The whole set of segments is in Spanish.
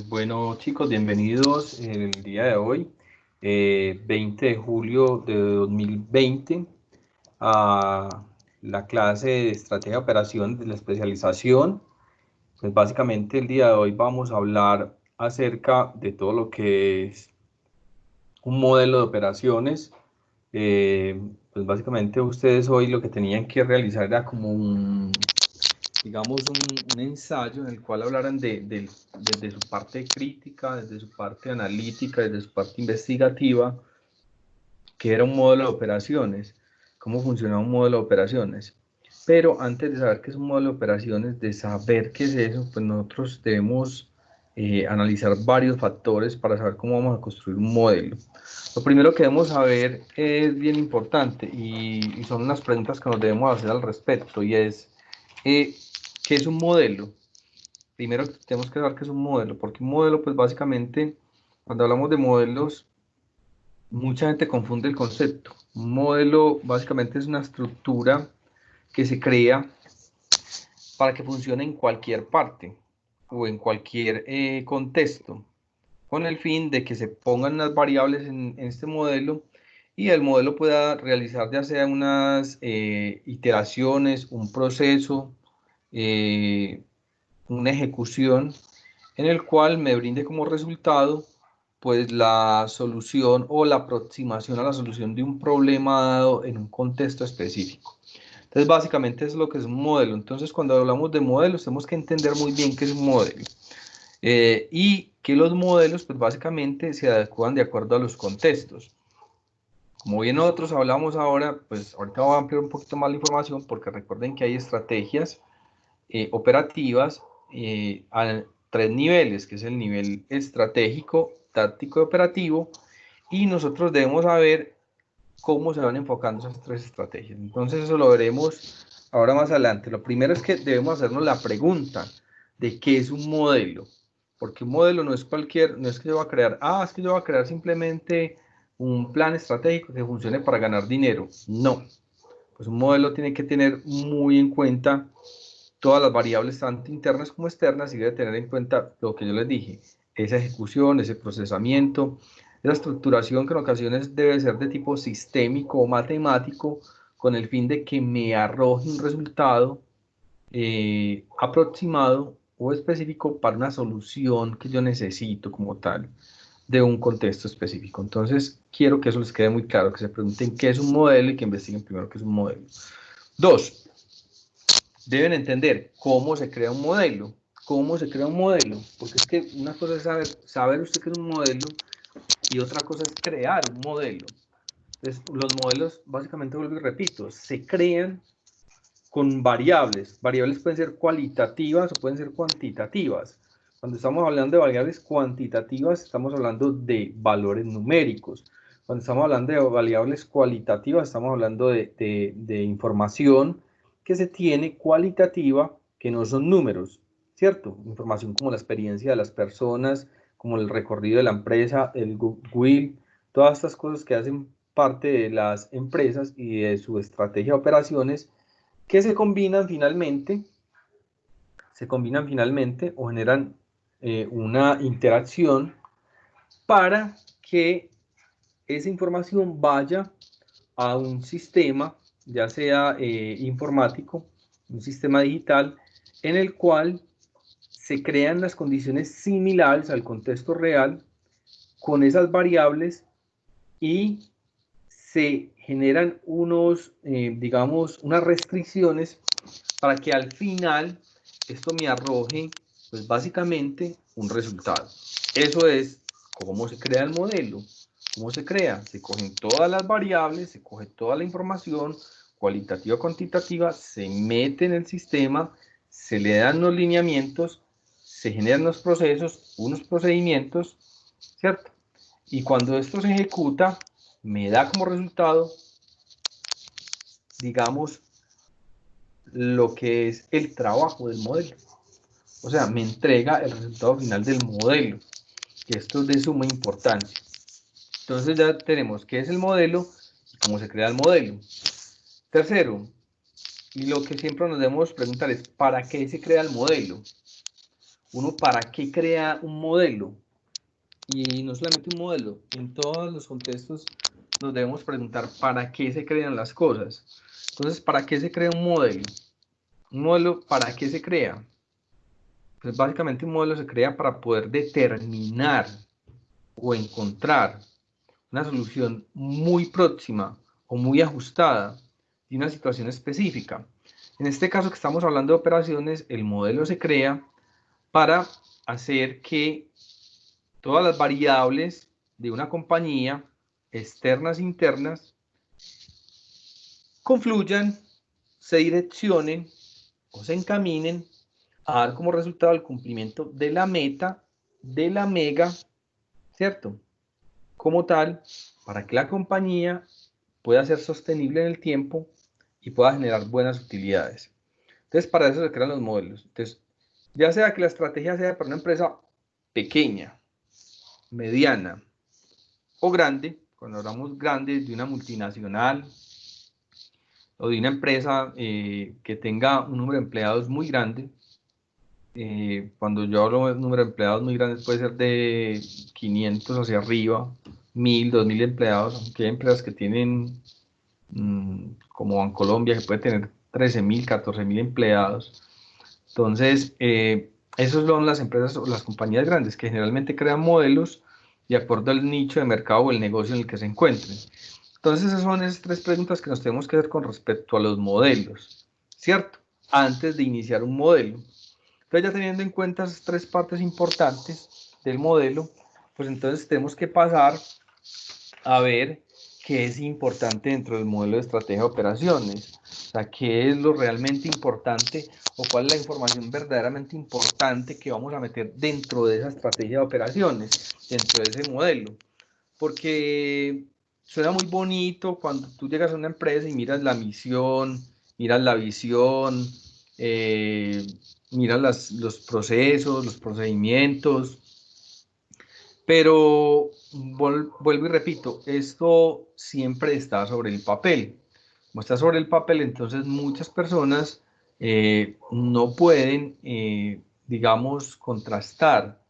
Bueno, chicos, bienvenidos el día de hoy, 20 de julio de 2020, a la clase de estrategia de operación de la especialización. Pues básicamente el día de hoy vamos a hablar acerca de todo lo que es un modelo de operaciones. Pues básicamente ustedes hoy lo que tenían que realizar era como digamos, un ensayo en el cual hablaran desde su parte crítica, desde su parte analítica, desde su parte investigativa, qué era un modelo de operaciones, cómo funcionaba un modelo de operaciones. Pero antes de saber qué es un modelo de operaciones, de saber qué es eso, pues nosotros debemos analizar varios factores para saber cómo vamos a construir un modelo. Lo primero que debemos saber es bien importante y son unas preguntas que nos debemos hacer al respecto y es, eh, ¿qué es un modelo? Primero tenemos que saber qué es un modelo, porque un modelo, pues básicamente, cuando hablamos de modelos, mucha gente confunde el concepto. Un modelo básicamente es una estructura que se crea para que funcione en cualquier parte o en cualquier contexto, con el fin de que se pongan unas variables en este modelo y el modelo pueda realizar ya sea unas iteraciones, un proceso, eh, una ejecución en el cual me brinde como resultado pues la solución o la aproximación a la solución de un problema dado en un contexto específico. Entonces básicamente es lo que es un modelo. Entonces cuando hablamos de modelos tenemos que entender muy bien qué es un modelo y que los modelos pues básicamente se adecuan de acuerdo a los contextos. Como bien nosotros hablamos ahora, pues ahorita voy a ampliar un poquito más la información porque recuerden que hay estrategias operativas a tres niveles, que es el nivel estratégico, táctico y operativo, y nosotros debemos saber cómo se van enfocando esas tres estrategias. Entonces eso lo veremos ahora más adelante. Lo primero es que debemos hacernos la pregunta de qué es un modelo, porque un modelo no es cualquier, no es que yo voy a crear, es que yo voy a crear simplemente un plan estratégico que funcione para ganar dinero. No, pues un modelo tiene que tener muy en cuenta todas las variables, tanto internas como externas, y debe tener en cuenta lo que yo les dije, esa ejecución, ese procesamiento, esa estructuración que en ocasiones debe ser de tipo sistémico o matemático, con el fin de que me arroje un resultado aproximado o específico para una solución que yo necesito como tal de un contexto específico. Entonces, quiero que eso les quede muy claro, que se pregunten qué es un modelo y que investiguen primero qué es un modelo. Dos, deben entender cómo se crea un modelo. ¿Cómo se crea un modelo? Porque es que una cosa es saber usted que es un modelo y otra cosa es crear un modelo. Entonces, los modelos, básicamente, vuelvo y repito, se crean con variables. Variables pueden ser cualitativas o pueden ser cuantitativas. Cuando estamos hablando de variables cuantitativas, estamos hablando de valores numéricos. Cuando estamos hablando de variables cualitativas, estamos hablando de información que se tiene cualitativa, que no son números, ¿cierto? Información como la experiencia de las personas, como el recorrido de la empresa, el goodwill, todas estas cosas que hacen parte de las empresas y de su estrategia de operaciones que se combinan finalmente o generan una interacción para que esa información vaya a un sistema, ya sea informático, un sistema digital, en el cual se crean las condiciones similares al contexto real con esas variables y se generan digamos, unas restricciones para que al final esto me arroje, pues básicamente, un resultado. Eso es cómo se crea el modelo. ¿Cómo se crea? Se cogen todas las variables, se coge toda la información cualitativa, cuantitativa, se mete en el sistema, se le dan los lineamientos, se generan los procesos, unos procedimientos, ¿cierto? Y cuando esto se ejecuta, me da como resultado, digamos, lo que es el trabajo del modelo. O sea, me entrega el resultado final del modelo, que esto es de suma importancia. Entonces ya tenemos qué es el modelo y cómo se crea el modelo. Tercero, y lo que siempre nos debemos preguntar es, ¿para qué se crea el modelo? uno para qué crea un modelo. Y no solamente un modelo, en todos los contextos nos debemos preguntar para qué se crean las cosas. Entonces, ¿para qué se crea un modelo? Un modelo, ¿para qué se crea? Pues básicamente un modelo se crea para poder determinar o encontrar una solución muy próxima o muy ajustada de una situación específica. En este caso que estamos hablando de operaciones, el modelo se crea para hacer que todas las variables de una compañía, externas e internas, confluyan, se direccionen o se encaminen a dar como resultado el cumplimiento de la meta, de la mega, ¿cierto? Como tal, para que la compañía pueda ser sostenible en el tiempo y pueda generar buenas utilidades. Entonces, para eso se crean los modelos. Entonces, ya sea que la estrategia sea para una empresa pequeña, mediana o grande, cuando hablamos grande de una multinacional o de una empresa que tenga un número de empleados muy grande, cuando yo hablo de un número de empleados muy grandes puede ser de 500 hacia arriba, 1000, 2000 empleados, aunque hay empresas que tienen como Bancolombia, que puede tener 13.000, 14.000 empleados. Entonces, esas son las empresas o las compañías grandes que generalmente crean modelos de acuerdo al nicho de mercado o el negocio en el que se encuentren. Entonces, esas son esas tres preguntas que nos tenemos que hacer con respecto a los modelos, ¿cierto? Antes de iniciar un modelo. Entonces, ya teniendo en cuenta esas tres partes importantes del modelo, pues entonces tenemos que pasar a ver qué es importante dentro del modelo de estrategia de operaciones. O sea, qué es lo realmente importante o cuál es la información verdaderamente importante que vamos a meter dentro de esa estrategia de operaciones, dentro de ese modelo. Porque suena muy bonito cuando tú llegas a una empresa y miras la misión, miras la visión, miras los procesos, los procedimientos, pero vuelvo y repito, esto siempre está sobre el papel. Como está sobre el papel, entonces muchas personas no pueden, digamos, contrastar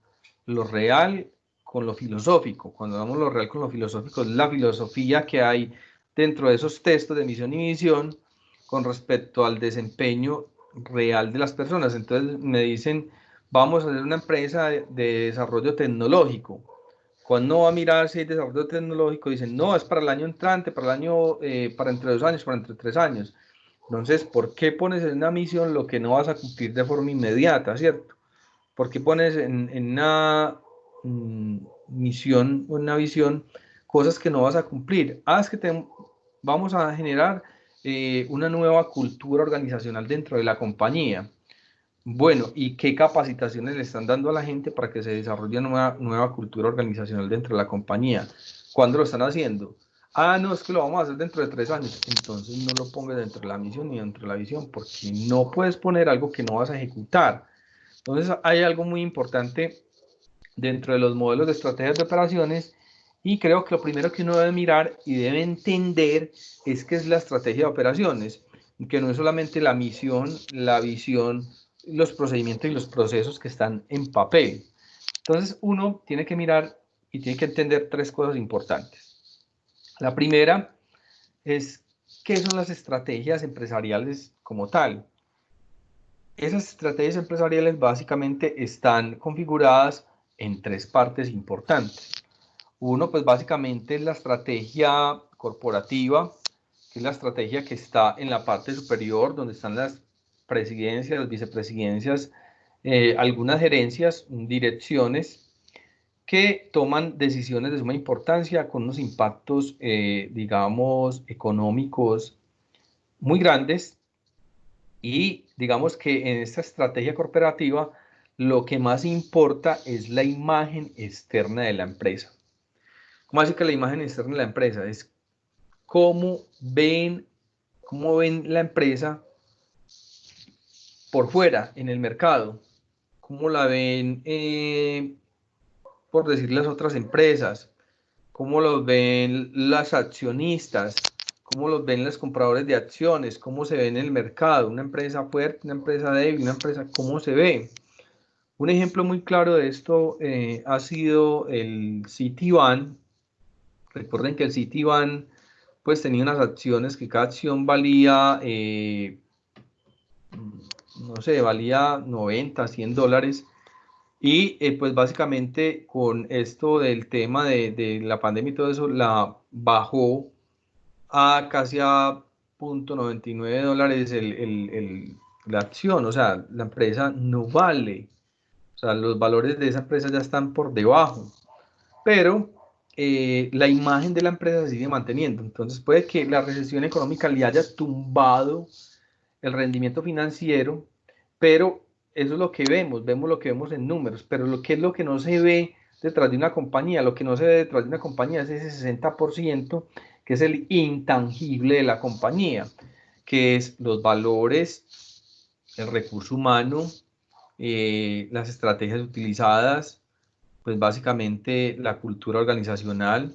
lo real con lo filosófico. Cuando hablamos lo real con lo filosófico, es la filosofía que hay dentro de esos textos de misión y visión con respecto al desempeño real de las personas. Entonces me dicen, vamos a hacer una empresa de desarrollo tecnológico. Cuando va a mirar si hay desarrollo tecnológico, dicen, no, es para el año entrante, para el año, para entre 2 años, para entre 3 años. Entonces, ¿por qué pones en una misión lo que no vas a cumplir de forma inmediata, cierto? ¿Por qué pones en una misión, una visión, cosas que no vas a cumplir? Es que vamos a generar una nueva cultura organizacional dentro de la compañía. Bueno, ¿y qué capacitaciones le están dando a la gente para que se desarrolle una nueva cultura organizacional dentro de la compañía? ¿Cuándo lo están haciendo? No, es que lo vamos a hacer dentro de 3 años. Entonces no lo pongas dentro de la misión ni dentro de la visión, porque no puedes poner algo que no vas a ejecutar. Entonces hay algo muy importante dentro de los modelos de estrategias de operaciones y creo que lo primero que uno debe mirar y debe entender es qué es la estrategia de operaciones, que no es solamente la misión, la visión, los procedimientos y los procesos que están en papel. Entonces uno tiene que mirar y tiene que entender tres cosas importantes. La primera es qué son las estrategias empresariales como tal. Esas estrategias empresariales básicamente están configuradas en tres partes importantes. Uno, pues básicamente es la estrategia corporativa, que es la estrategia que está en la parte superior, donde están las presidencias, las vicepresidencias, algunas gerencias, direcciones, que toman decisiones de suma importancia con unos impactos, digamos, económicos muy grandes. Y digamos que en esta estrategia corporativa lo que más importa es la imagen externa de la empresa. ¿Cómo así que la imagen externa de la empresa? Es cómo ven la empresa por fuera, en el mercado. Cómo la ven, por decir, las otras empresas. Cómo los ven las accionistas. Cómo los ven los compradores de acciones. Cómo se ve en el mercado. Una empresa fuerte, una empresa débil, una empresa, ¿cómo se ve? Un ejemplo muy claro de esto ha sido el Citibank. Recuerden que el Citibank pues tenía unas acciones que cada acción valía, no sé, valía 90, $100. Y pues básicamente con esto del tema de la pandemia y todo eso, la bajó a casi a $0.99 la acción. O sea, la empresa no vale. O sea, los valores de esa empresa ya están por debajo. Pero la imagen de la empresa se sigue manteniendo. Entonces puede que la recesión económica le haya tumbado el rendimiento financiero, pero eso es lo que vemos lo que vemos en números, pero lo que es lo que no se ve detrás de una compañía, lo que no se ve detrás de una compañía es ese 60% que es el intangible de la compañía, que es los valores, el recurso humano, las estrategias utilizadas, pues básicamente la cultura organizacional,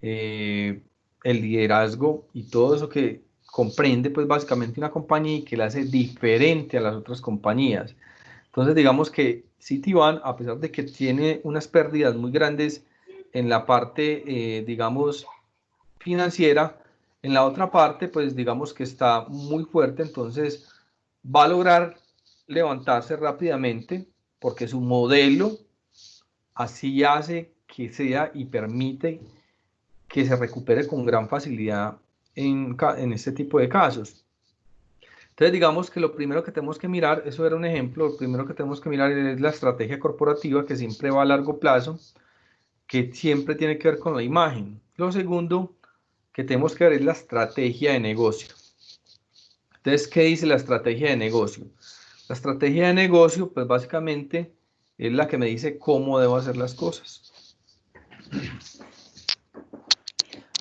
eh, el liderazgo y todo eso que comprende pues básicamente una compañía y que la hace diferente a las otras compañías. Entonces digamos que Citibank, a pesar de que tiene unas pérdidas muy grandes en la parte, digamos, financiera, en la otra parte pues digamos que está muy fuerte, entonces va a lograr levantarse rápidamente porque su modelo así hace que sea y permite que se recupere con gran facilidad en este tipo de casos. Entonces, digamos que lo primero que tenemos que mirar, eso era un ejemplo, lo primero que tenemos que mirar es la estrategia corporativa que siempre va a largo plazo, que siempre tiene que ver con la imagen. Lo segundo que tenemos que ver es la estrategia de negocio. Entonces, ¿qué dice la estrategia de negocio? La estrategia de negocio, pues básicamente es la que me dice cómo debo hacer las cosas.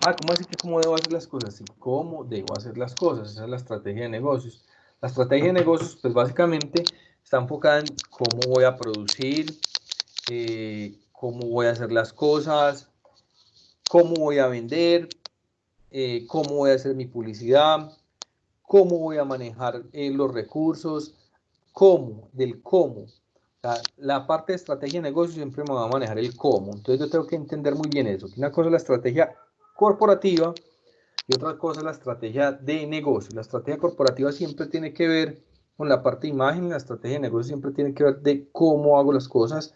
¿Cómo así que cómo debo hacer las cosas? Sí, ¿cómo debo hacer las cosas? Esa es la estrategia de negocios. La estrategia de negocios, pues básicamente está enfocada en cómo voy a producir, cómo voy a hacer las cosas, cómo voy a vender, cómo voy a hacer mi publicidad, cómo voy a manejar los recursos, del cómo. O sea, la parte de estrategia de negocio siempre me va a manejar el cómo. Entonces yo tengo que entender muy bien eso. Una cosa es la estrategia corporativa y otra cosa es la estrategia de negocio. La estrategia corporativa siempre tiene que ver con la parte de imagen, la estrategia de negocio siempre tiene que ver de cómo hago las cosas,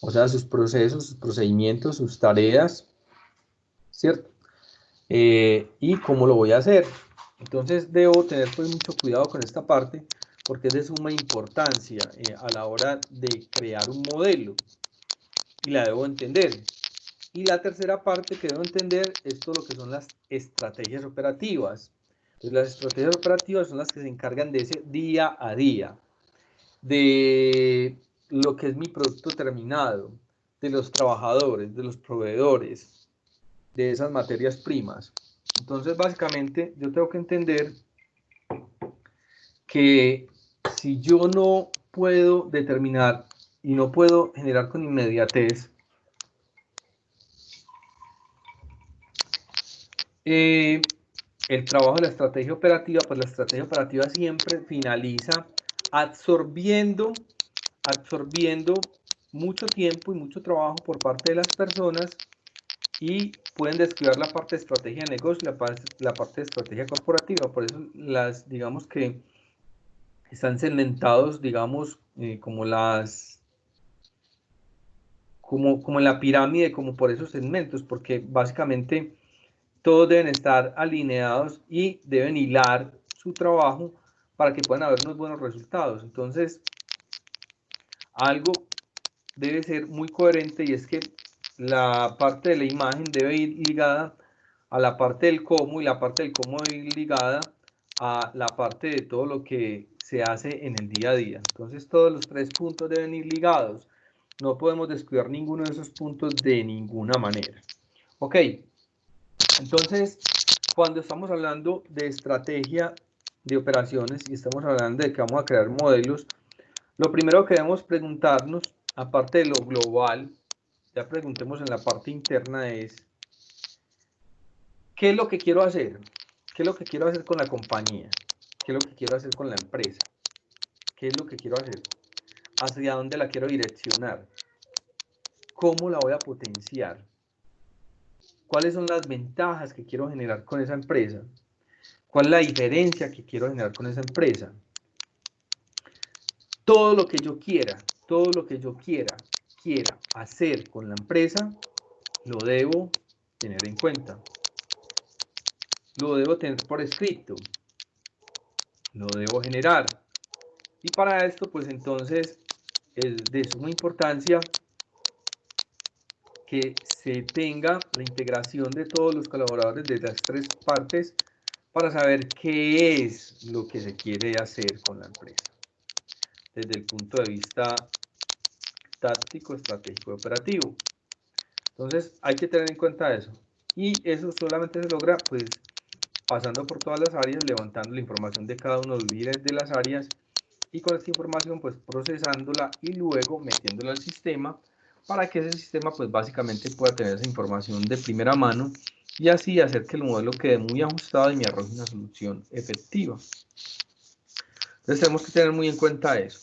o sea, sus procesos, sus procedimientos, sus tareas, ¿cierto? Y cómo lo voy a hacer. Entonces debo tener pues mucho cuidado con esta parte porque es de suma importancia a la hora de crear un modelo y la debo entender. Y la tercera parte que debo entender es todo lo que son las estrategias operativas. Entonces, las estrategias operativas son las que se encargan de ese día a día, de lo que es mi producto terminado, de los trabajadores, de los proveedores, de esas materias primas. Entonces, básicamente, yo tengo que entender que si yo no puedo determinar y no puedo generar con inmediatez el trabajo de la estrategia operativa, pues la estrategia operativa siempre finaliza absorbiendo mucho tiempo y mucho trabajo por parte de las personas y pueden descuidar la parte de estrategia de negocio y la parte de estrategia corporativa. Por eso digamos que están segmentados, digamos, como en la pirámide, como por esos segmentos, porque básicamente todos deben estar alineados y deben hilar su trabajo para que puedan haber unos buenos resultados. Entonces, algo debe ser muy coherente y es que la parte de la imagen debe ir ligada a la parte del cómo y la parte del cómo debe ir ligada a la parte de todo lo que se hace en el día a día. Entonces todos los tres puntos deben ir ligados. No podemos descuidar ninguno de esos puntos de ninguna manera. Ok, entonces cuando estamos hablando de estrategia de operaciones y estamos hablando de que vamos a crear modelos, lo primero que debemos preguntarnos, aparte de lo global, ya preguntemos en la parte interna es, ¿qué es lo que quiero hacer? ¿Qué es lo que quiero hacer con la compañía? ¿Qué es lo que quiero hacer con la empresa? ¿Qué es lo que quiero hacer? hacia dónde la quiero direccionar, cómo la voy a potenciar, cuáles son las ventajas que quiero generar con esa empresa, cuál es la diferencia que quiero generar con esa empresa. Todo lo que yo quiera, todo lo que yo quiera hacer con la empresa, lo debo tener en cuenta. Lo debo tener por escrito. Lo debo generar. Y para esto, pues entonces, es de suma importancia que se tenga la integración de todos los colaboradores de las tres partes para saber qué es lo que se quiere hacer con la empresa. Desde el punto de vista táctico, estratégico y operativo. Entonces hay que tener en cuenta eso. Y eso solamente se logra pues pasando por todas las áreas, levantando la información de cada uno de los líderes de las áreas y con esta información pues procesándola y luego metiéndola al sistema para que ese sistema pues básicamente pueda tener esa información de primera mano y así hacer que el modelo quede muy ajustado y me arroje una solución efectiva. Entonces tenemos que tener muy en cuenta eso.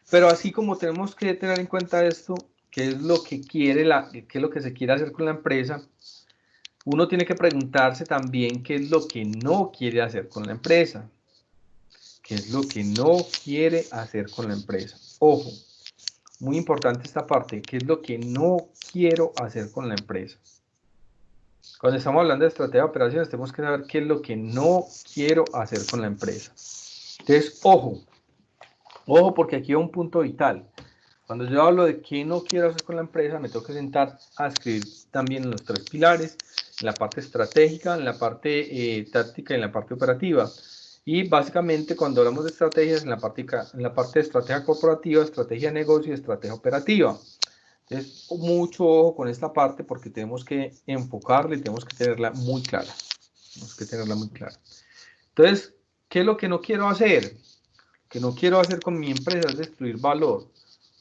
Pero así como tenemos que tener en cuenta esto, qué es lo que quiere qué es lo que se quiere hacer con la empresa, uno tiene que preguntarse también qué es lo que no quiere hacer con la empresa. ¿Qué es lo que no quiere hacer con la empresa? Ojo, muy importante esta parte, ¿qué es lo que no quiero hacer con la empresa? Cuando estamos hablando de estrategia de operaciones, tenemos que saber qué es lo que no quiero hacer con la empresa. Entonces, ojo, porque aquí hay un punto vital. Cuando yo hablo de qué no quiero hacer con la empresa, me tengo que sentar a escribir también en los tres pilares, en la parte estratégica, en la parte táctica y en la parte operativa. Y básicamente cuando hablamos de estrategias, en la parte de estrategia corporativa, estrategia de negocio y estrategia operativa. Entonces, mucho ojo con esta parte porque tenemos que enfocarla y tenemos que tenerla muy clara. Tenemos que tenerla muy clara. Entonces, ¿qué es lo que no quiero hacer? Que no quiero hacer con mi empresa es destruir valor.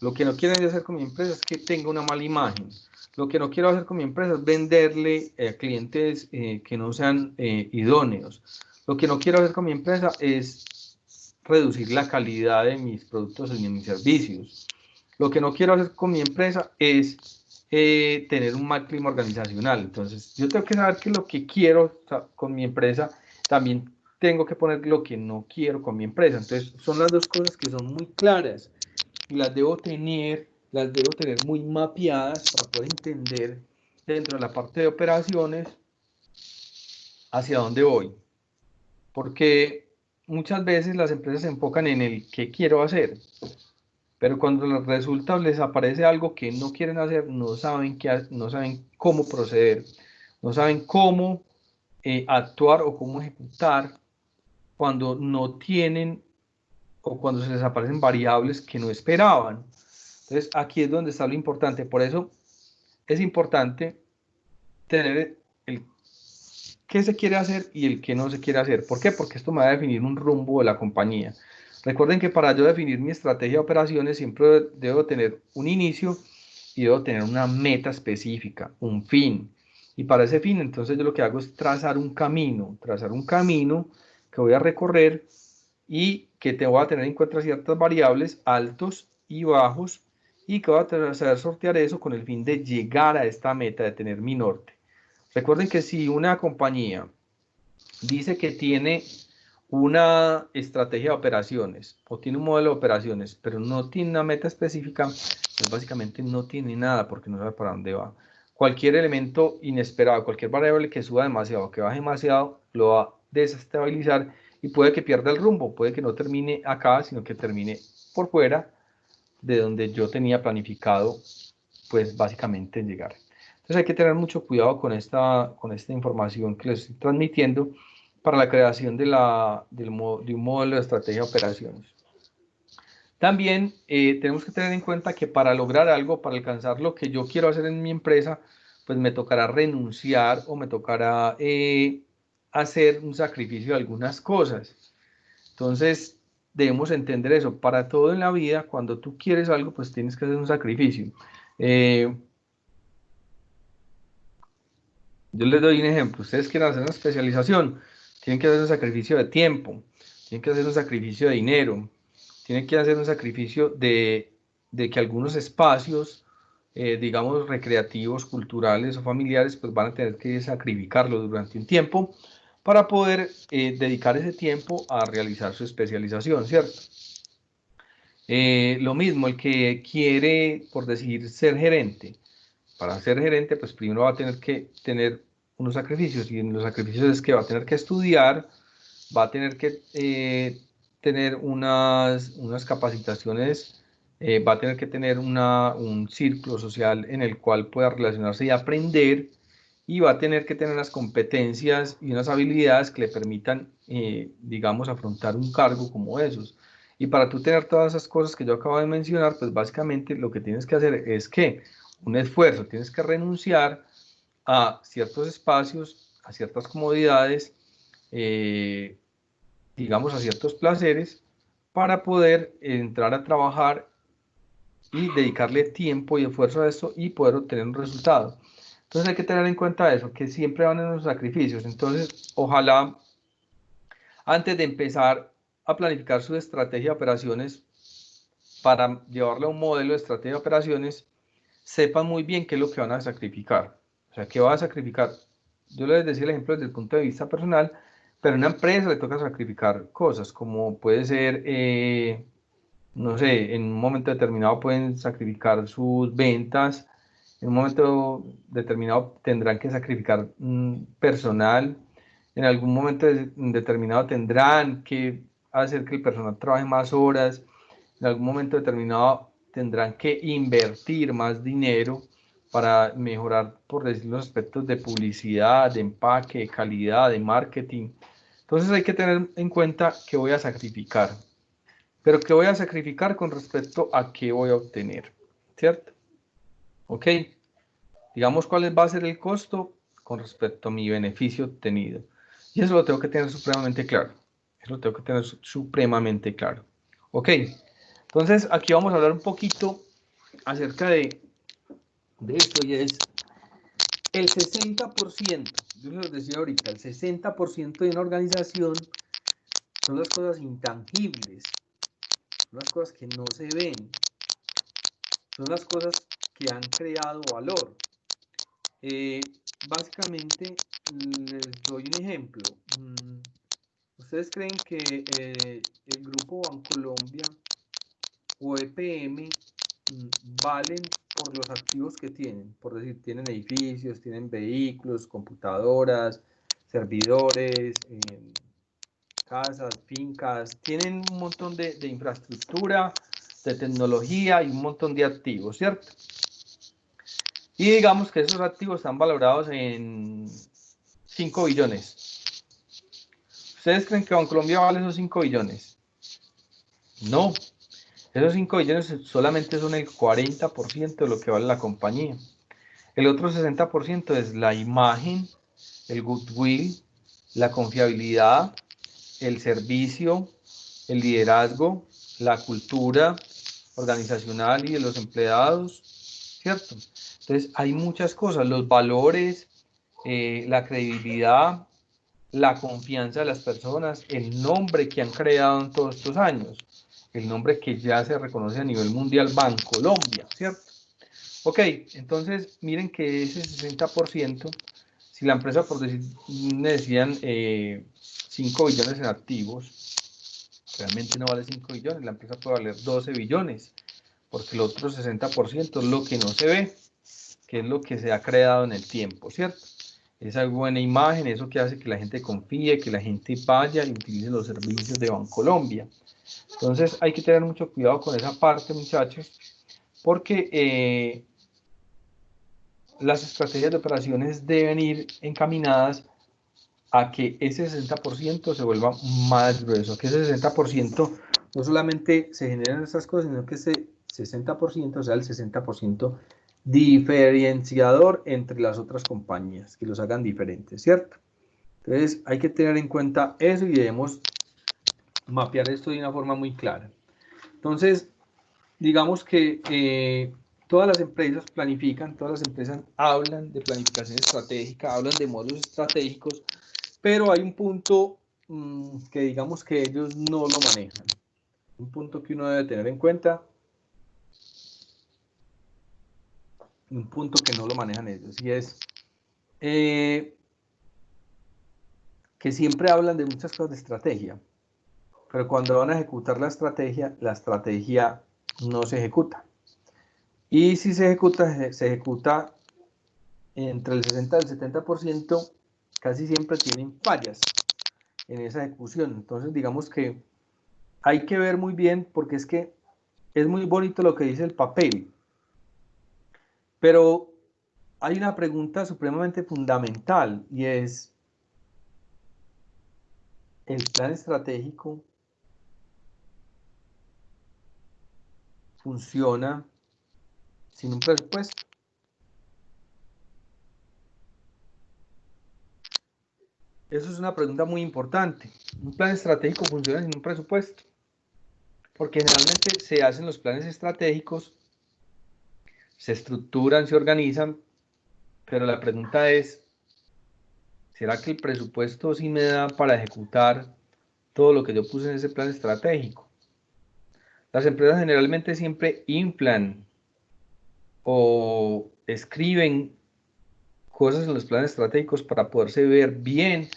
Lo que no quiero hacer con mi empresa es que tenga una mala imagen. Lo que no quiero hacer con mi empresa es venderle a clientes que no sean idóneos. Lo que no quiero hacer con mi empresa es reducir la calidad de mis productos y de mis servicios. Lo que no quiero hacer con mi empresa es tener un mal clima organizacional. Entonces, yo tengo que saber que lo que quiero con mi empresa, también tengo que poner lo que no quiero con mi empresa. Entonces, son las dos cosas que son muy claras y las debo tener muy mapeadas para poder entender dentro de la parte de operaciones hacia dónde voy. Porque muchas veces las empresas se enfocan en el qué quiero hacer, pero cuando les resulta o les aparece algo que no quieren hacer, no saben cómo proceder, no saben cómo actuar o cómo ejecutar cuando no tienen o cuando se les aparecen variables que no esperaban. Entonces aquí es donde está lo importante. Por eso es importante tener el qué se quiere hacer y el qué no se quiere hacer. ¿Por qué? Porque esto me va a definir un rumbo de la compañía. Recuerden que para yo definir mi estrategia de operaciones siempre debo tener un inicio y debo tener una meta específica, un fin. Y para ese fin, entonces yo lo que hago es trazar un camino que voy a recorrer y que te voy a tener en cuenta ciertas variables, altos y bajos, y que voy a saber sortear eso con el fin de llegar a esta meta, de tener mi norte. Recuerden que si una compañía dice que tiene una estrategia de operaciones o tiene un modelo de operaciones, pero no tiene una meta específica, pues básicamente no tiene nada porque no sabe para dónde va. Cualquier elemento inesperado, cualquier variable que suba demasiado o que baje demasiado, lo va a desestabilizar y puede que pierda el rumbo, puede que no termine acá, sino que termine por fuera de donde yo tenía planificado, pues básicamente llegar. Entonces hay que tener mucho cuidado con esta información que les estoy transmitiendo para la creación de un modelo de estrategia de operaciones. También tenemos que tener en cuenta que para lograr algo, para alcanzar lo que yo quiero hacer en mi empresa, pues me tocará renunciar o me tocará hacer un sacrificio de algunas cosas. Entonces, debemos entender eso. Para todo en la vida, cuando tú quieres algo, pues tienes que hacer un sacrificio. Yo les doy un ejemplo. Ustedes quieren hacer una especialización, tienen que hacer un sacrificio de tiempo, tienen que hacer un sacrificio de dinero, tienen que hacer un sacrificio de de que algunos espacios, digamos, recreativos, culturales o familiares, pues van a tener que sacrificarlo durante un tiempo para poder dedicar ese tiempo a realizar su especialización, ¿cierto? Lo mismo, el que quiere, por decir, ser gerente. Para ser gerente, pues primero va a tener que tener unos sacrificios, y en los sacrificios es que va a tener que estudiar, va a tener que tener unas capacitaciones, va a tener que tener un círculo social en el cual pueda relacionarse y aprender, y va a tener que tener unas competencias y unas habilidades que le permitan, digamos, afrontar un cargo como esos. Y para tú tener todas esas cosas que yo acabo de mencionar, pues básicamente lo que tienes que hacer es que un esfuerzo, tienes que renunciar a ciertos espacios, a ciertas comodidades, digamos, a ciertos placeres, para poder entrar a trabajar y dedicarle tiempo y esfuerzo a esto y poder obtener un resultado. Entonces hay que tener en cuenta eso, que siempre van en los sacrificios. Entonces, ojalá antes de empezar a planificar su estrategia de operaciones, para llevarle a un modelo de estrategia de operaciones, sepan muy bien qué es lo que van a sacrificar. O sea, qué va a sacrificar. Yo les decía el ejemplo desde el punto de vista personal, pero a una empresa le toca sacrificar cosas, como puede ser, no sé, en un momento determinado pueden sacrificar sus ventas, en un momento determinado tendrán que sacrificar personal, en algún momento determinado tendrán que hacer que el personal trabaje más horas, en algún momento determinado tendrán que invertir más dinero para mejorar, por decir, los aspectos de publicidad, de empaque, de calidad, de marketing. Entonces hay que tener en cuenta que voy a sacrificar, pero que voy a sacrificar con respecto a qué voy a obtener, ¿cierto? ¿Ok? Digamos cuál va a ser el costo con respecto a mi beneficio obtenido. Y eso lo tengo que tener supremamente claro. Eso lo tengo que tener supremamente claro. ¿Ok? Entonces aquí vamos a hablar un poquito acerca de esto, y es el 60%, yo les decía ahorita, el 60% de una organización son las cosas intangibles, son las cosas que no se ven, son las cosas que han creado valor. Eh, Básicamente, les doy un ejemplo. ¿Ustedes creen que el Grupo Bancolombia o EPM valen por los activos que tienen? Por decir, tienen edificios, tienen vehículos, computadoras, servidores, casas, fincas, tienen un montón de infraestructura, de tecnología y un montón de activos, ¿cierto? Y digamos que esos activos están valorados en 5 billones. ¿Ustedes creen que Bancolombia vale esos 5 billones? No. Esos 5 billones solamente son el 40% de lo que vale la compañía. El otro 60% es la imagen, el goodwill, la confiabilidad, el servicio, el liderazgo, la cultura organizacional y de los empleados, ¿cierto? Entonces hay muchas cosas, los valores, la credibilidad, la confianza de las personas, el nombre que han creado en todos estos años, el nombre que ya se reconoce a nivel mundial, Bancolombia, ¿cierto? Ok, entonces miren que ese 60%, si la empresa, por decir, decían 5 billones en activos, realmente no vale 5 billones, la empresa puede valer 12 billones, porque el otro 60% es lo que no se ve, que es lo que se ha creado en el tiempo, ¿cierto? Esa buena imagen, eso que hace que la gente confíe, que la gente vaya y utilice los servicios de Bancolombia. Entonces hay que tener mucho cuidado con esa parte, muchachos, porque las estrategias de operaciones deben ir encaminadas a que ese 60% se vuelva más grueso, que ese 60% no solamente se generen estas cosas, sino que ese 60% sea el 60% diferenciador entre las otras compañías, que los hagan diferentes, ¿cierto? Entonces hay que tener en cuenta eso y debemos mapear esto de una forma muy clara. Entonces, digamos que todas las empresas planifican, todas las empresas hablan de planificación estratégica, hablan de módulos estratégicos, pero hay un punto que digamos que ellos no lo manejan. Un punto que uno debe tener en cuenta un punto que no lo manejan ellos, y es que siempre hablan de muchas cosas de estrategia, pero cuando van a ejecutar la estrategia no se ejecuta. Y si se ejecuta entre el 60 y el 70%, casi siempre tienen fallas en esa ejecución. Entonces, digamos que hay que ver muy bien, porque es que es muy bonito lo que dice el papel, pero hay una pregunta supremamente fundamental, y es: ¿el plan estratégico funciona sin un presupuesto? Eso es una pregunta muy importante. ¿Un plan estratégico funciona sin un presupuesto? Porque generalmente se hacen los planes estratégicos, se estructuran, se organizan, pero la pregunta es: ¿será que el presupuesto sí me da para ejecutar todo lo que yo puse en ese plan estratégico? Las empresas generalmente siempre inflan o escriben cosas en los planes estratégicos para poderse ver bien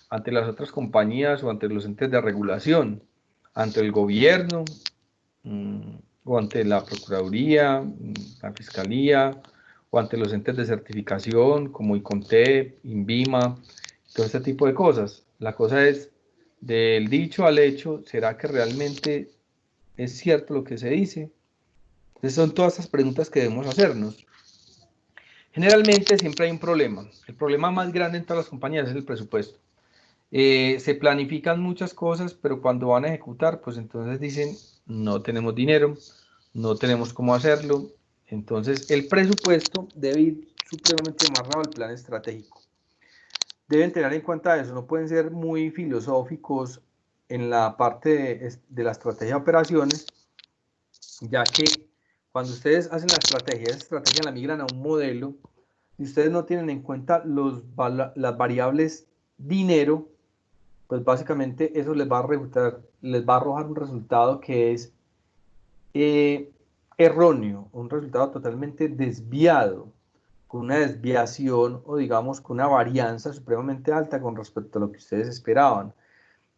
ante las otras compañías o ante los entes de regulación, ante el gobierno, o ante la Procuraduría, la Fiscalía, o ante los entes de certificación como ICONTEP, INVIMA, todo este tipo de cosas. La cosa es, del dicho al hecho, ¿será que realmente es cierto lo que se dice? Entonces son todas estas preguntas que debemos hacernos. Generalmente siempre hay un problema. El problema más grande en todas las compañías es el presupuesto. Se planifican muchas cosas, pero cuando van a ejecutar, pues entonces dicen: no tenemos dinero, no tenemos cómo hacerlo. Entonces el presupuesto debe ir supremamente amarrado al plan estratégico. Deben tener en cuenta eso, no pueden ser muy filosóficos en la parte de la estrategia de operaciones, ya que cuando ustedes hacen la estrategia, esa estrategia la migran a un modelo, y ustedes no tienen en cuenta las variables dinero, pues básicamente eso les va a arrojar un resultado que es erróneo, un resultado totalmente desviado, con una desviación, o digamos con una varianza supremamente alta con respecto a lo que ustedes esperaban.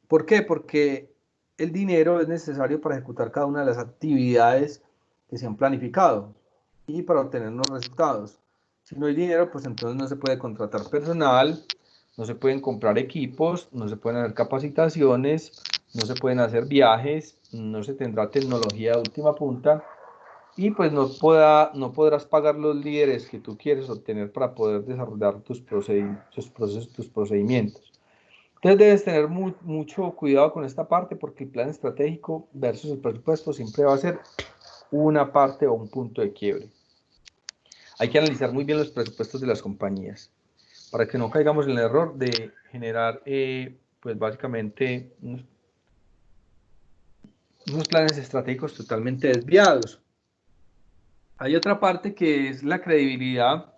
¿Por qué? Porque el dinero es necesario para ejecutar cada una de las actividades que se han planificado y para obtener los resultados. Si no hay dinero, pues entonces no se puede contratar personal, no se pueden comprar equipos, no se pueden hacer capacitaciones, no se pueden hacer viajes, no se tendrá tecnología de última punta, y pues no podrás pagar los líderes que tú quieres obtener para poder desarrollar tus procesos, tus procedimientos. Entonces debes tener mucho cuidado con esta parte, porque el plan estratégico versus el presupuesto siempre va a ser una parte o un punto de quiebre. Hay que analizar muy bien los presupuestos de las compañías para que no caigamos en el error de generar, pues básicamente, unos planes estratégicos totalmente desviados. Hay otra parte que es la credibilidad,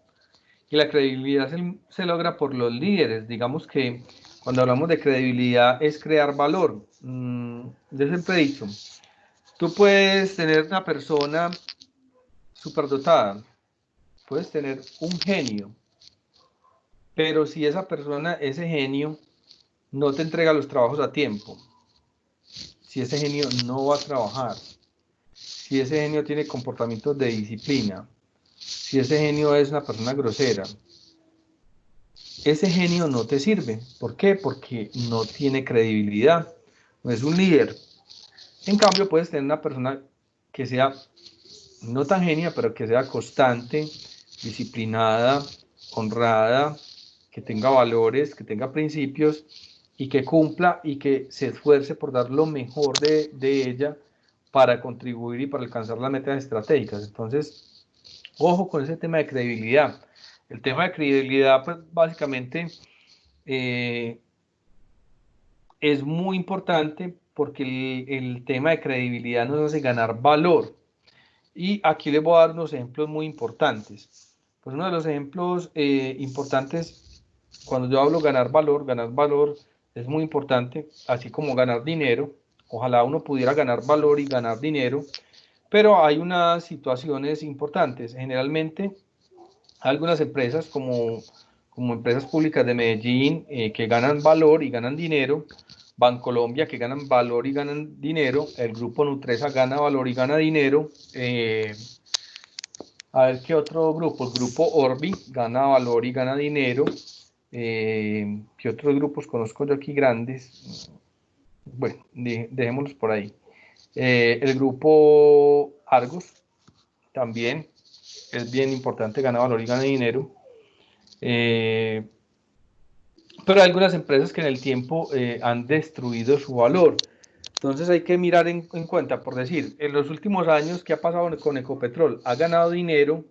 y la credibilidad se logra por los líderes. Digamos que cuando hablamos de credibilidad es crear valor. Yo siempre he dicho, tú puedes tener una persona superdotada, puedes tener un genio, pero si esa persona, ese genio, no te entrega los trabajos a tiempo, si ese genio no va a trabajar, si ese genio tiene comportamientos de disciplina, si ese genio es una persona grosera, ese genio no te sirve. ¿Por qué? Porque no tiene credibilidad, no es un líder. En cambio, puedes tener una persona que sea no tan genia, pero que sea constante, disciplinada, honrada, que tenga valores, que tenga principios, y que cumpla y que se esfuerce por dar lo mejor de ella para contribuir y para alcanzar las metas estratégicas. Entonces, ojo con ese tema de credibilidad. El tema de credibilidad, pues básicamente es muy importante, porque el tema de credibilidad nos hace ganar valor. Y aquí les voy a dar unos ejemplos muy importantes. Pues uno de los ejemplos importantes, cuando yo hablo ganar valor es muy importante, así como ganar dinero. Ojalá uno pudiera ganar valor y ganar dinero, pero hay unas situaciones importantes. Generalmente algunas empresas como empresas públicas de Medellín que ganan valor y ganan dinero, Bancolombia que ganan valor y ganan dinero, el grupo Nutresa gana valor y gana dinero, a ver qué otro grupo, el grupo Orbi gana valor y gana dinero, qué otros grupos conozco yo aquí grandes, bueno, dejémoslos por ahí. El grupo Argos también es bien importante, gana valor y gana dinero. Pero hay algunas empresas que en el tiempo han destruido su valor. Entonces hay que mirar en cuenta, por decir, en los últimos años, ¿qué ha pasado con Ecopetrol? Ha ganado dinero,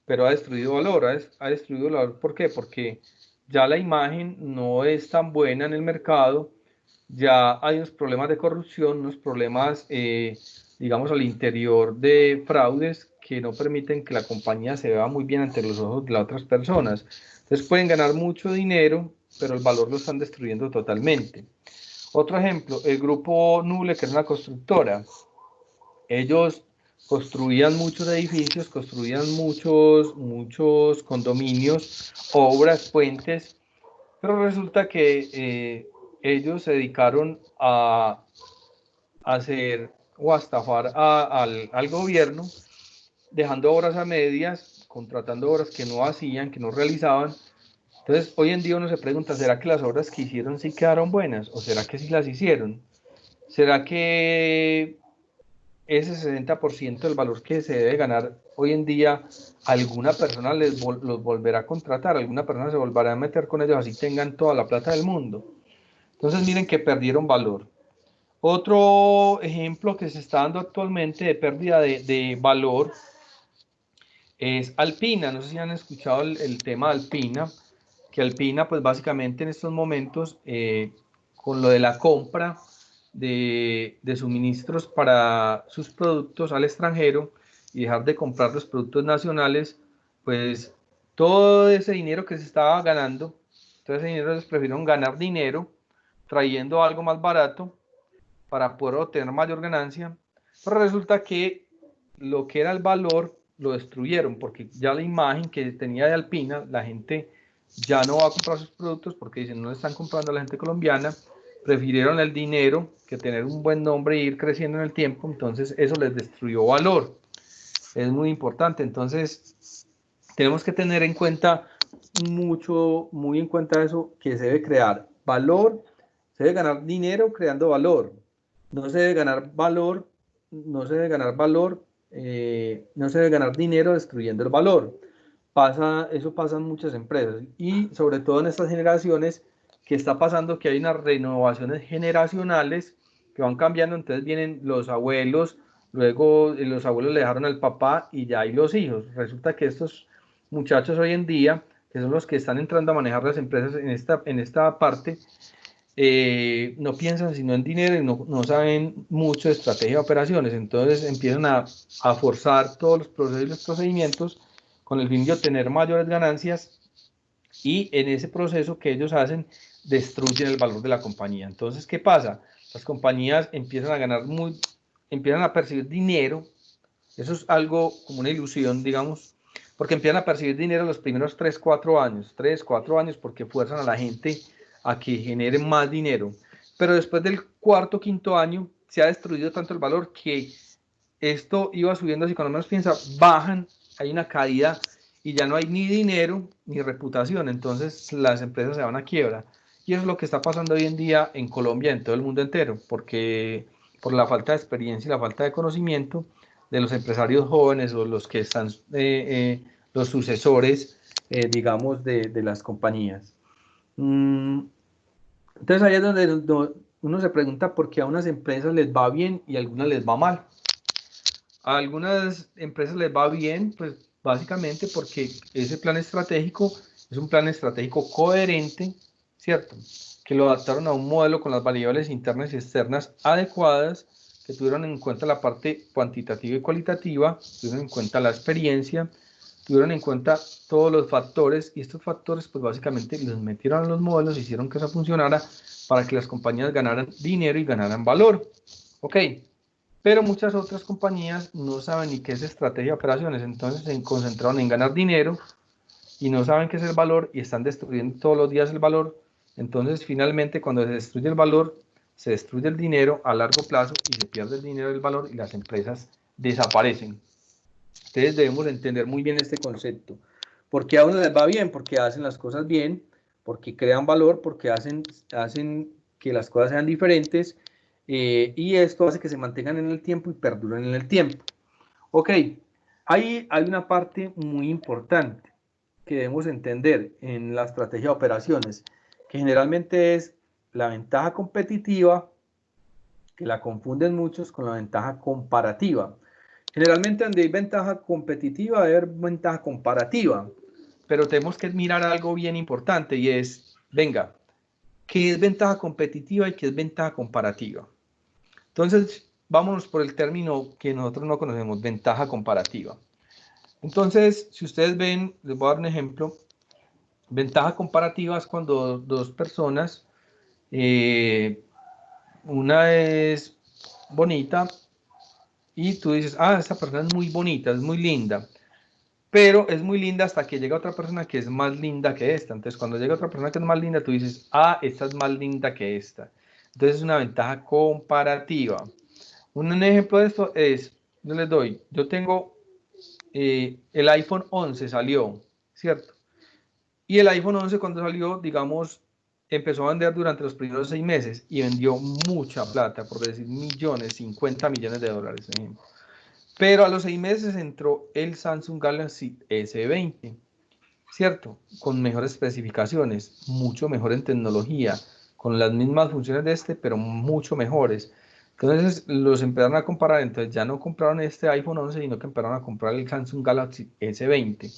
pero ha destruido valor. Ha destruido valor, ¿por qué? Porque ya la imagen no es tan buena en el mercado, ya hay unos problemas de corrupción, unos problemas, digamos, al interior de fraudes que no permiten que la compañía se vea muy bien ante los ojos de las otras personas. Entonces pueden ganar mucho dinero, pero el valor lo están destruyendo totalmente. Otro ejemplo, el grupo Nuble, que es una constructora. Ellos construían muchos edificios, construían muchos condominios, obras, puentes, pero resulta que ellos se dedicaron a hacer o a estafar al gobierno, dejando obras a medias, contratando obras que no hacían, que no realizaban. Entonces, hoy en día uno se pregunta, ¿será que las obras que hicieron sí quedaron buenas? ¿O será que sí las hicieron? ¿Será que ese 60% del valor que se debe ganar hoy en día, alguna persona los volverá a contratar, alguna persona se volverá a meter con ellos, así tengan toda la plata del mundo? Entonces miren que perdieron valor. Otro ejemplo que se está dando actualmente de pérdida de valor es Alpina. No sé si han escuchado el tema de Alpina, que Alpina pues básicamente en estos momentos con lo de la compra de suministros para sus productos al extranjero y dejar de comprar los productos nacionales, pues todo ese dinero que se estaba ganando, todo ese dinero les prefirieron ganar dinero trayendo algo más barato para poder obtener mayor ganancia, pero resulta que lo que era el valor lo destruyeron porque ya la imagen que tenía de Alpina, la gente ya no va a comprar sus productos porque dicen no le están comprando a la gente colombiana, prefirieron el dinero que tener un buen nombre e ir creciendo en el tiempo, entonces eso les destruyó valor. Es muy importante, entonces tenemos que tener en cuenta muy en cuenta eso, que se debe crear valor, se debe ganar dinero creando valor, no se debe ganar valor, no se debe ganar valor, no se debe ganar dinero destruyendo el valor. Eso pasa en muchas empresas y sobre todo en estas generaciones que está pasando que hay unas renovaciones generacionales que van cambiando, entonces vienen los abuelos, luego los abuelos le dejaron al papá y ya hay los hijos. Resulta que estos muchachos hoy en día, que son los que están entrando a manejar las empresas en esta parte, no piensan sino en dinero y no saben mucho de estrategia de operaciones, entonces empiezan a forzar todos los procesos y los procedimientos con el fin de obtener mayores ganancias y en ese proceso que ellos hacen destruyen el valor de la compañía. Entonces, ¿qué pasa? Las compañías empiezan a ganar empiezan a percibir dinero, eso es algo como una ilusión, digamos, porque empiezan a percibir dinero los primeros 3, 4 años, porque fuerzan a la gente a que generen más dinero. Pero después del cuarto, quinto año, se ha destruido tanto el valor que esto iba subiendo, así cuando menos piensa, bajan, hay una caída y ya no hay ni dinero ni reputación, entonces las empresas se van a quiebra. Y eso es lo que está pasando hoy en día en Colombia, en todo el mundo entero, porque por la falta de experiencia y la falta de conocimiento de los empresarios jóvenes o los que están, los sucesores, digamos, de las compañías. Entonces ahí es donde uno se pregunta por qué a unas empresas les va bien y a algunas les va mal. A algunas empresas les va bien, pues básicamente porque ese plan estratégico es un plan estratégico coherente, ¿cierto? Que lo adaptaron a un modelo con las variables internas y externas adecuadas, que tuvieron en cuenta la parte cuantitativa y cualitativa, tuvieron en cuenta la experiencia, tuvieron en cuenta todos los factores y estos factores pues básicamente los metieron a los modelos, hicieron que eso funcionara para que las compañías ganaran dinero y ganaran valor. Ok. Pero muchas otras compañías no saben ni qué es estrategia de operaciones, entonces se concentraron en ganar dinero y no saben qué es el valor y están destruyendo todos los días el valor, entonces finalmente cuando se destruye el valor, se destruye el dinero a largo plazo y se pierde el dinero y el valor y las empresas desaparecen. Entonces debemos entender muy bien este concepto. Porque a uno les va bien, porque hacen las cosas bien, porque crean valor, porque hacen que las cosas sean diferentes, y esto hace que se mantengan en el tiempo y perduren en el tiempo. Ok, ahí hay una parte muy importante que debemos entender en la estrategia de operaciones, que generalmente es la ventaja competitiva, que la confunden muchos con la ventaja comparativa. Generalmente donde hay ventaja competitiva, hay ventaja comparativa, pero tenemos que mirar algo bien importante y es, venga, ¿qué es ventaja competitiva y qué es ventaja comparativa? Entonces, vámonos por el término que nosotros no conocemos, ventaja comparativa. Entonces, si ustedes ven, les voy a dar un ejemplo, ventaja comparativa es cuando dos personas, una es bonita y tú dices, ah, esta persona es muy bonita, es muy linda, pero es muy linda hasta que llega otra persona que es más linda que esta. Entonces, cuando llega otra persona que es más linda, tú dices, ah, esta es más linda que esta. Entonces, es una ventaja comparativa. Un ejemplo de esto es, yo les doy, yo tengo el iPhone 11 salió, ¿cierto? Y el iPhone 11 cuando salió, digamos, empezó a vender durante los primeros 6 meses y vendió mucha plata, por decir millones, 50 millones de dólares, por ejemplo. Pero a los 6 meses entró el Samsung Galaxy S20, ¿cierto? Con mejores especificaciones, mucho mejor en tecnología, con las mismas funciones de este, pero mucho mejores. Entonces los empezaron a comparar, entonces ya no compraron este iPhone 11, sino que empezaron a comprar el Samsung Galaxy S20.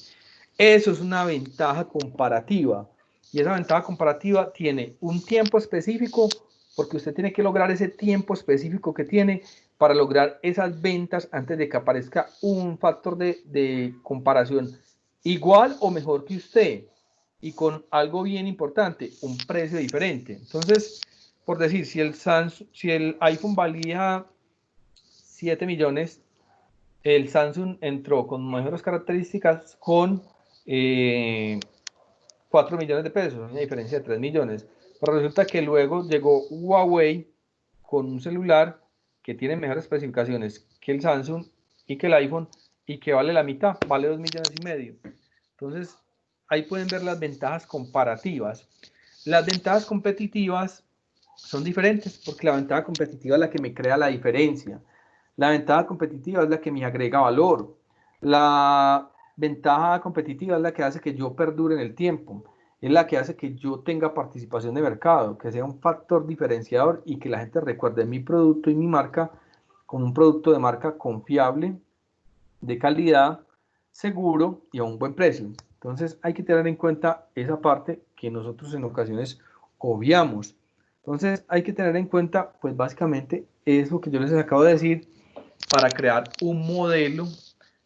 Eso es una ventaja comparativa. Y esa ventaja comparativa tiene un tiempo específico, porque usted tiene que lograr ese tiempo específico que tiene para lograr esas ventas antes de que aparezca un factor de comparación igual o mejor que usted. Y con algo bien importante, un precio diferente. Entonces, por decir, si el iPhone valía 7 millones, el Samsung entró con mejores características con 4 millones de pesos, una diferencia de 3 millones. Pero resulta que luego llegó Huawei con un celular que tiene mejores especificaciones que el Samsung y que el iPhone y que vale la mitad, vale 2 millones y medio. Entonces, ahí pueden ver las ventajas comparativas. Las ventajas competitivas son diferentes porque la ventaja competitiva es la que me crea la diferencia. La ventaja competitiva es la que me agrega valor. La ventaja competitiva es la que hace que yo perdure en el tiempo. Es la que hace que yo tenga participación de mercado, que sea un factor diferenciador y que la gente recuerde mi producto y mi marca como un producto de marca confiable, de calidad, seguro y a un buen precio. Entonces hay que tener en cuenta esa parte que nosotros en ocasiones obviamos. Entonces hay que tener en cuenta, pues básicamente, eso que yo les acabo de decir para crear un modelo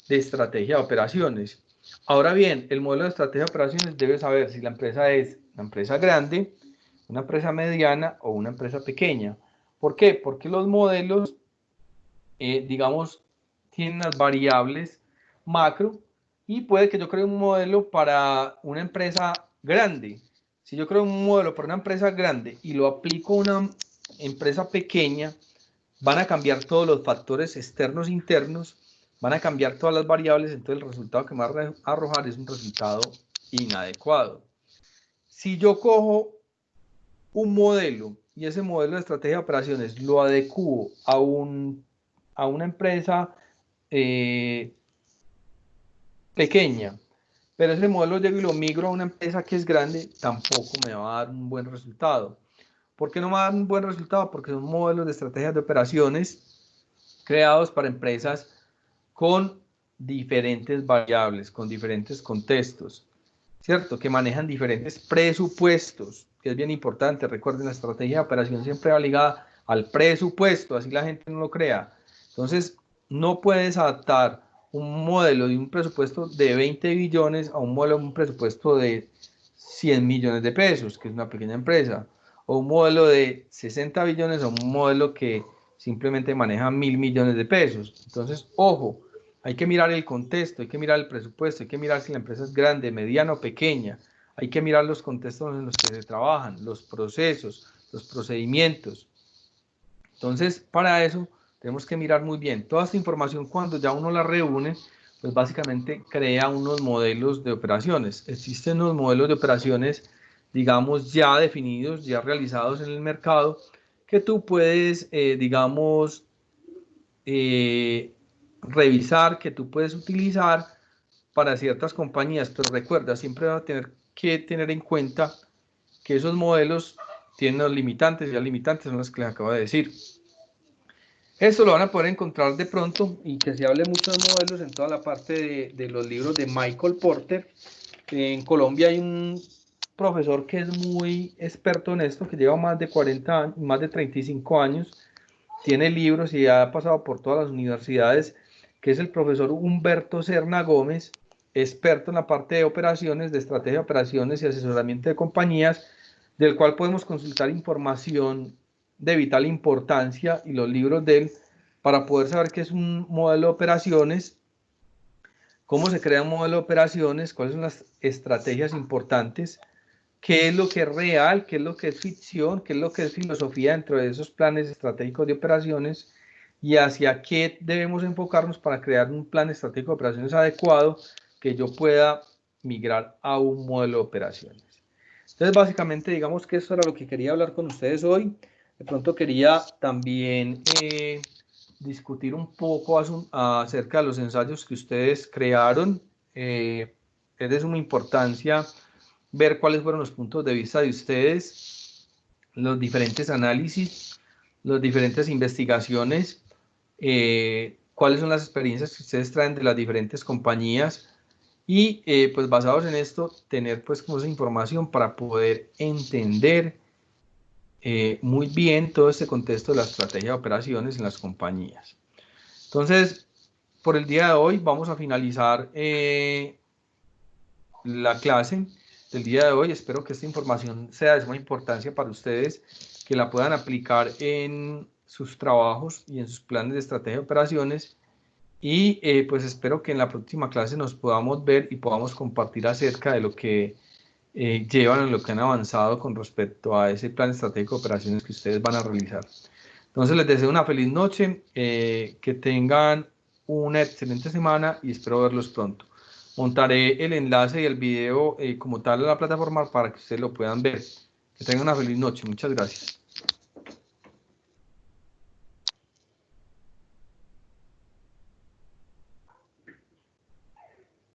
de estrategia de operaciones. Ahora bien, el modelo de estrategia de operaciones debe saber si la empresa es una empresa grande, una empresa mediana o una empresa pequeña. ¿Por qué? Porque los modelos, digamos, tienen las variables macro y puede que yo cree un modelo para una empresa grande. Si yo creo un modelo para una empresa grande y lo aplico a una empresa pequeña, van a cambiar todos los factores externos e internos, van a cambiar todas las variables, entonces el resultado que me va a arrojar es un resultado inadecuado. Si yo cojo un modelo y ese modelo de estrategia de operaciones lo adecuo a una empresa eh, pequeña, pero ese modelo llego y lo migro a una empresa que es grande, tampoco me va a dar un buen resultado. ¿Por qué no me va a dar un buen resultado? Porque son modelos de estrategias de operaciones creados para empresas con diferentes variables, con diferentes contextos, ¿cierto? Que manejan diferentes presupuestos, que es bien importante. Recuerden, la estrategia de operación siempre va ligada al presupuesto, así la gente no lo crea. Entonces, no puedes adaptar un modelo de un presupuesto de 20 billones a un modelo de un presupuesto de 100 millones de pesos, que es una pequeña empresa, o un modelo de 60 billones a un modelo que simplemente maneja 1.000 millones de pesos. Entonces, ojo, Hay que mirar el contexto, hay que mirar el presupuesto, hay que mirar si la empresa es grande, mediana o pequeña. Hay que mirar los contextos en los que se trabajan, los procesos, los procedimientos. Entonces, para eso tenemos que mirar muy bien. Toda esta información, cuando ya uno la reúne, pues básicamente crea unos modelos de operaciones. Existen unos modelos de operaciones, digamos, ya definidos, ya realizados en el mercado, que tú puedes, digamos, revisar, que tú puedes utilizar para ciertas compañías. Pero recuerda, siempre vas a tener que tener en cuenta que esos modelos tienen los limitantes, y las limitantes son las que les acabo de decir. Esto lo van a poder encontrar de pronto, y que se hable mucho de modelos, en toda la parte de los libros de Michael Porter. En Colombia hay un profesor que es muy experto en esto, que lleva más de 40 años, más de 35 años, tiene libros y ha pasado por todas las universidades, que es el profesor Humberto Serna Gómez, experto en la parte de operaciones, de estrategia de operaciones y asesoramiento de compañías, del cual podemos consultar información de vital importancia y los libros de él para poder saber qué es un modelo de operaciones, cómo se crea un modelo de operaciones, cuáles son las estrategias importantes, qué es lo que es real, qué es lo que es ficción, qué es lo que es filosofía dentro de esos planes estratégicos de operaciones y hacia qué debemos enfocarnos para crear un plan estratégico de operaciones adecuado que yo pueda migrar a un modelo de operaciones. Entonces, básicamente, digamos que eso era lo que quería hablar con ustedes hoy. De pronto quería también discutir un poco acerca de los ensayos que ustedes crearon. Es de suma importancia ver cuáles fueron los puntos de vista de ustedes, los diferentes análisis, las diferentes investigaciones, cuáles son las experiencias que ustedes traen de las diferentes compañías y pues basados en esto tener pues como esa información para poder entender muy bien todo este contexto de la estrategia de operaciones en las compañías. Entonces, por el día de hoy vamos a finalizar la clase del día de hoy. Espero que esta información sea de suma importancia para ustedes, que la puedan aplicar en sus trabajos y en sus planes de estrategia de operaciones. Y pues espero que en la próxima clase nos podamos ver y podamos compartir acerca de lo que llevan, en lo que han avanzado con respecto a ese plan estratégico de operaciones que ustedes van a realizar. Entonces les deseo una feliz noche, que tengan una excelente semana y espero verlos pronto. Montaré el enlace y el video como tal en la plataforma para que ustedes lo puedan ver. Que tengan una feliz noche. Muchas gracias.